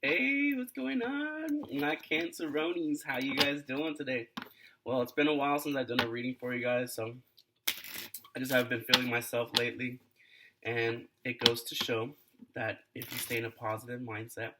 Hey, what's going on? My Canceronies, how you guys doing today? Well, it's been a while since I've done a reading for you guys, so I just haven't been feeling myself lately, and it goes to show that if you stay in a positive mindset,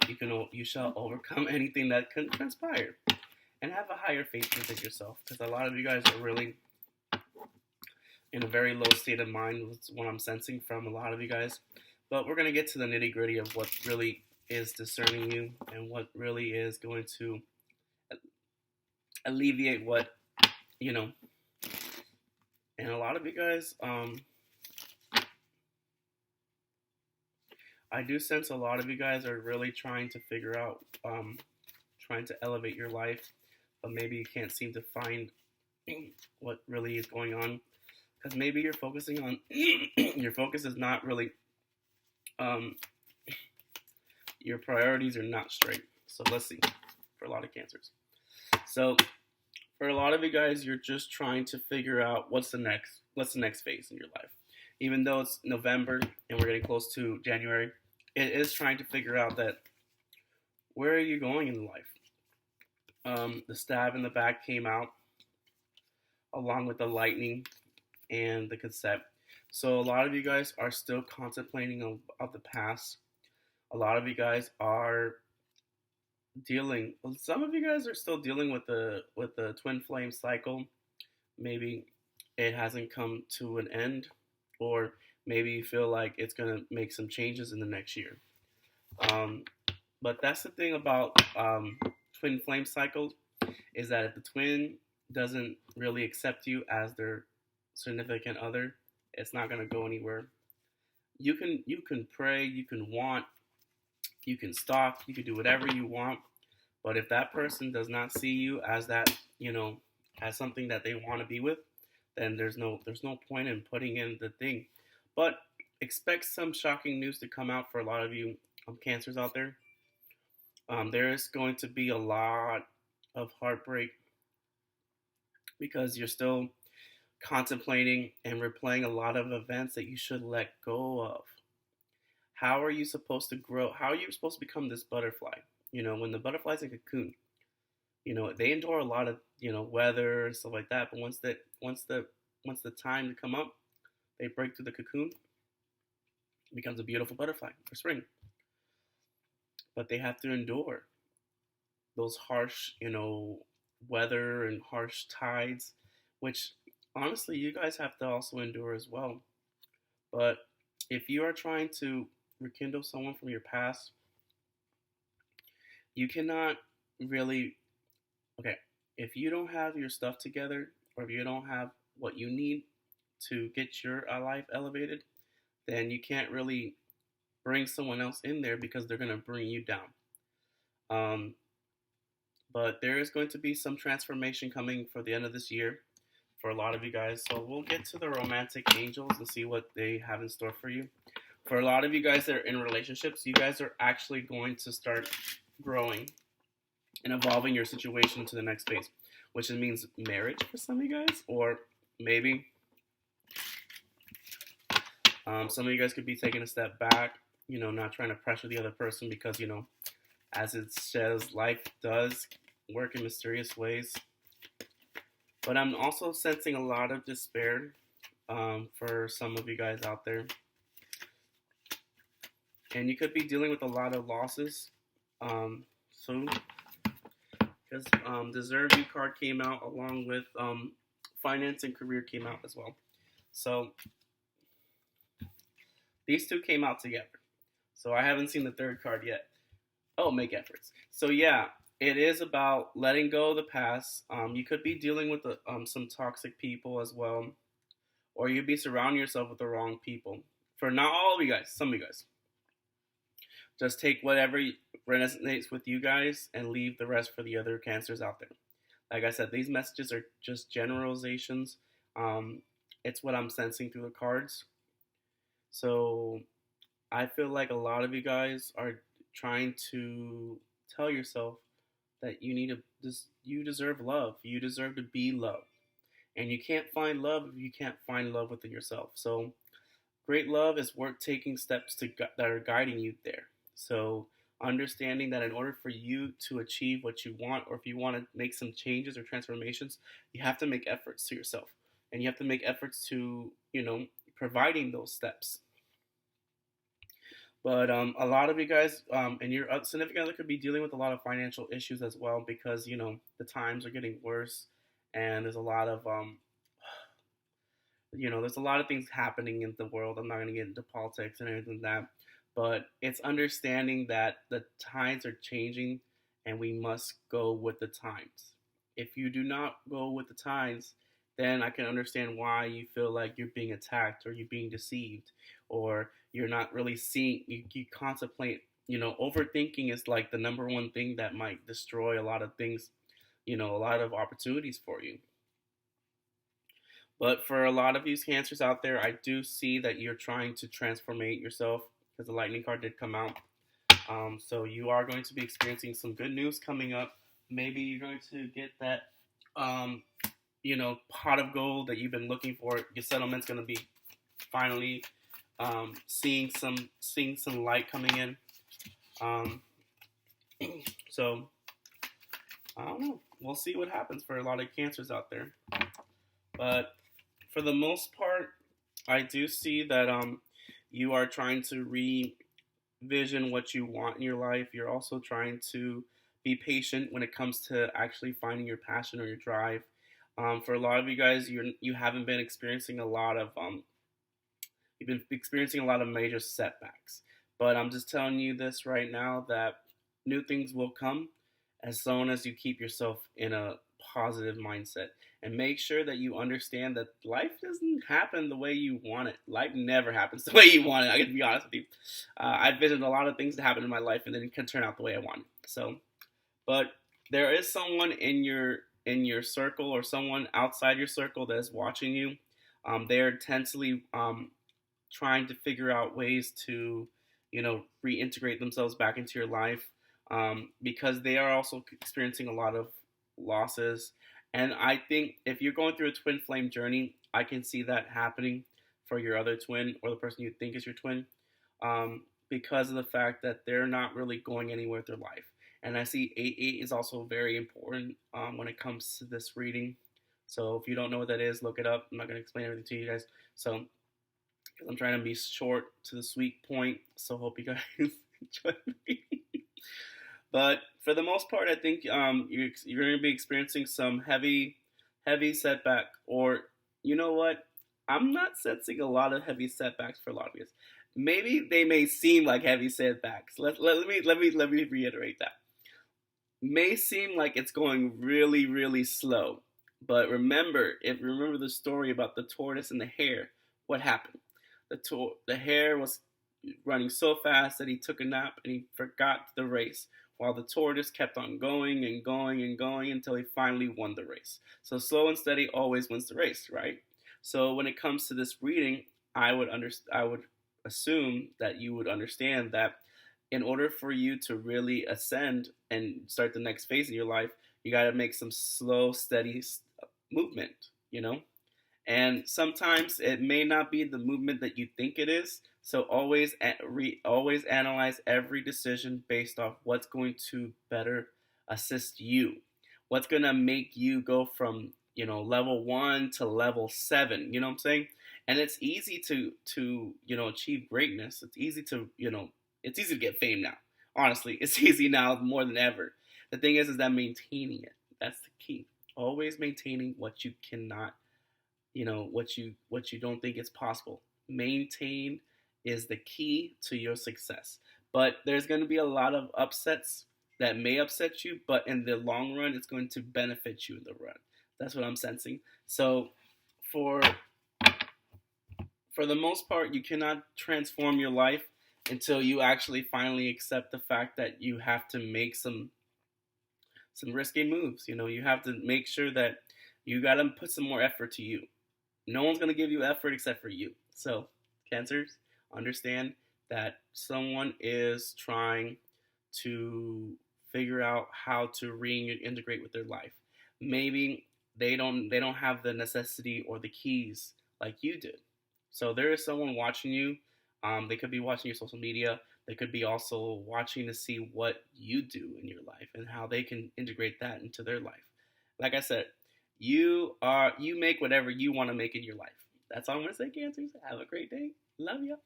you shall overcome anything that can transpire, and have a higher faith within yourself. Because a lot of you guys are really in a very low state of mind. Is what I'm sensing from a lot of you guys. But we're gonna get to the nitty gritty of what really is discerning you and what really is going to alleviate what you know. And a lot of you guys, I do sense a lot of you guys are really trying to figure out, trying to elevate your life, but maybe you can't seem to find what really is going on because maybe you're focusing on your focus is not really um, your priorities are not straight. So let's see for a lot of cancers. So for a lot of you guys, you're just trying to figure out what's the next phase in your life. Even though it's November and we're getting close to January, it is trying to figure out that where are you going in life. The stab in the back came out along with the lightning and the cassette. So a lot of you guys are still contemplating of the past. A lot of you guys are dealing. Some of you guys are still dealing with the twin flame cycle. Maybe it hasn't come to an end, or maybe you feel like it's gonna make some changes in the next year. Um, but that's the thing about twin flame cycles is that if the twin doesn't really accept you as their significant other, it's not gonna go anywhere. You can pray, you can want, you can stalk, you can do whatever you want, but if that person does not see you as that, as something that they want to be with, then there's no point in putting in the thing. But expect some shocking news to come out for a lot of you cancers out there. There is going to be a lot of heartbreak because you're still contemplating and replaying a lot of events that you should let go of. How are you supposed to grow? How are you supposed to become this butterfly? When the butterfly's in a cocoon, they endure a lot of weather and stuff like that. But once the time to come up, they break through the cocoon. It becomes a beautiful butterfly for spring. But they have to endure those harsh, weather and harsh tides, which honestly you guys have to also endure as well. But if you are trying to rekindle someone from your past, you cannot really, okay, if you don't have your stuff together or if you don't have what you need to get your life elevated, then you can't really bring someone else in there because they're going to bring you down. Um, but there is going to be some transformation coming for the end of this year for a lot of you guys. So we'll get to the romantic angels and see what they have in store for you. For a lot of you guys that are in relationships, you guys are actually going to start growing and evolving your situation to the next phase, which means marriage for some of you guys, or maybe some of you guys could be taking a step back, not trying to pressure the other person because, as it says, life does work in mysterious ways. But I'm also sensing a lot of despair for some of you guys out there. And you could be dealing with a lot of losses soon. Because Deserve You card came out along with Finance and Career came out as well. So these two came out together. So I haven't seen the third card yet. Oh, make efforts. So yeah, it is about letting go of the past. You could be dealing with some toxic people as well. Or you'd be surrounding yourself with the wrong people. For not all of you guys, some of you guys. Just take whatever resonates with you guys and leave the rest for the other cancers out there. Like I said, these messages are just generalizations. It's what I'm sensing through the cards. So I feel like a lot of you guys are trying to tell yourself that you deserve love. You deserve to be loved. And you can't find love if you can't find love within yourself. So great love is worth taking steps that are guiding you there. So understanding that in order for you to achieve what you want, or if you want to make some changes or transformations, you have to make efforts to yourself, and you have to make efforts to, providing those steps. But a lot of you guys, and your significant other could be dealing with a lot of financial issues as well, because the times are getting worse, and there's a lot of there's a lot of things happening in the world. I'm not going to get into politics and anything like that, but it's understanding that the times are changing, and we must go with the times. If you do not go with the times, then I can understand why you feel like you're being attacked, or you're being deceived, or you're not really seeing. You contemplate. Overthinking is like the number one thing that might destroy a lot of things. A lot of opportunities for you. But for a lot of these cancers out there, I do see that you're trying to transformate yourself, because the lightning card did come out. So you are going to be experiencing some good news coming up. Maybe you're going to get that, pot of gold that you've been looking for. Your settlement's going to be finally seeing some light coming in. So I don't know. We'll see what happens for a lot of cancers out there. But for the most part, I do see that you are trying to revision what you want in your life. You're also trying to be patient when it comes to actually finding your passion or your drive. For a lot of you guys, you haven't been experiencing a lot of you've been experiencing a lot of major setbacks. But I'm just telling you this right now, that new things will come as long as you keep yourself in a positive mindset. And make sure that you understand that life doesn't happen the way you want it. Life never happens the way you want it. I can be honest with you. I've visioned a lot of things to happen in my life, and then it can turn out the way I want it. So, but there is someone in your circle, or someone outside your circle that is watching you. They're intensely trying to figure out ways to, reintegrate themselves back into your life, because they are also experiencing a lot of losses. And I think if you're going through a twin flame journey, I can see that happening for your other twin, or the person you think is your twin, because of the fact that they're not really going anywhere with their life. And I see 8-8 is also very important when it comes to this reading. So if you don't know what that is, look it up. I'm not going to explain everything to you guys. So I'm trying to be short to the sweet point. So hope you guys enjoy the reading. But for the most part, I think you're going to be experiencing some heavy setback. Or, you know what? I'm not sensing a lot of heavy setbacks for a lot of you. Maybe they may seem like heavy setbacks. Let me reiterate that. May seem like it's going really, really slow. But remember the story about the tortoise and the hare. What happened? The hare was running so fast that he took a nap and he forgot the race, while the tortoise kept on going and going and going until he finally won the race. So slow and steady always wins the race, right? So when it comes to this reading, I would assume that you would understand that in order for you to really ascend and start the next phase in your life, you got to make some slow, steady movement, And sometimes it may not be the movement that you think it is. So always analyze every decision based off what's going to better assist you. What's going to make you go from, level 1 to level 7. You know what I'm saying? And it's easy to achieve greatness. It's easy to, it's easy to get fame now. Honestly, it's easy now more than ever. The thing is that maintaining it. That's the key. Always maintaining what you cannot, what you don't think is possible. Maintain is the key to your success. But there's going to be a lot of upsets that may upset you, but in the long run, it's going to benefit you in the run. That's what I'm sensing. So for the most part, you cannot transform your life until you actually finally accept the fact that you have to make some risky moves. You have to make sure that you got to put some more effort to you. No one's going to give you effort except for you. So, Cancers, understand that someone is trying to figure out how to reintegrate with their life. Maybe they don't have the necessity or the keys like you did. So there is someone watching you. They could be watching your social media. They could be also watching to see what you do in your life and how they can integrate that into their life. Like I said, you make whatever you want to make in your life. That's all I'm gonna say, Cancers. Have a great day. Love you.